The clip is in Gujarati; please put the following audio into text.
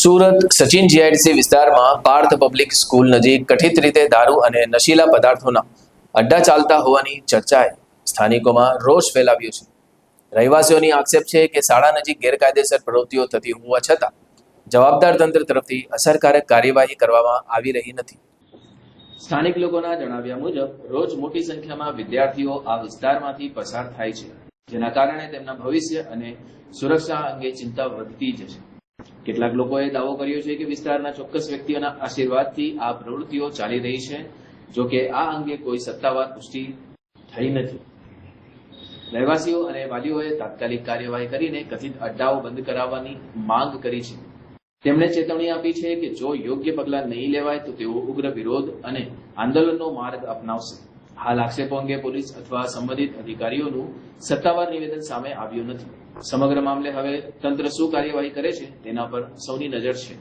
સુરત સચિન જીઆઈડીસી વિસ્તારમાં પાર્થ પબ્લિક સ્કૂલ નજીક કથિત રીતે દારૂ અને નશીલા પદાર્થોના અડ્ડા ચાલતા હોવાની ચર્ચાએ સ્થાનિકોમાં રોષ ફેલાવ્યો છે. રહેવાસીઓની આક્ષેપ છે કે શાળા નજીક ગેરકાયદેસર પ્રવૃત્તિઓ થતી હોવા છતાં જવાબદાર તંત્ર તરફથી અસરકારક કાર્યવાહી કરવામાં આવી રહી નથી. સ્થાનિક લોકોના જણાવ્યા મુજબ રોજ મોટી સંખ્યામાં વિદ્યાર્થીઓ આ વિસ્તારમાંથી પસાર થાય છે, જેના કારણે તેમના ભવિષ્ય અને સુરક્ષા અંગે ચિંતા વધતી જશે. કેટલાક લોકોએ દાવો કર્યો છે કે વિસ્તારના ચોક્કસ વ્યક્તિઓના આશીર્વાદથી આ પ્રવૃત્તિઓ ચાલી રહી છે. જો કે આ અંગે કોઈ સત્તાવાર પુષ્ટિ થઈ નથી. રહેવાસીઓ અને વાલીઓએ તાત્કાલિક કાર્યવાહી કરીને કથિત અડ્ડાઓ બંધ કરાવવાની માંગ કરી છે. તેમણે ચેતવણી આપી છે કે જો યોગ્ય પગલાં નહીં લેવાય તો તેઓ ઉગ્ર વિરોધ અને આંદોલનનો માર્ગ અપનાવશે. હાલ આક્ષેપો અંગે પોલીસ અથવા સંબંધિત અધિકારીઓનું સત્તાવાર નિવેદન સામે આવ્યું નથી. સમગ્ર મામલે હવે તંત્ર શું કાર્યવાહી કરે છે તેના પર સૌની નજર છે.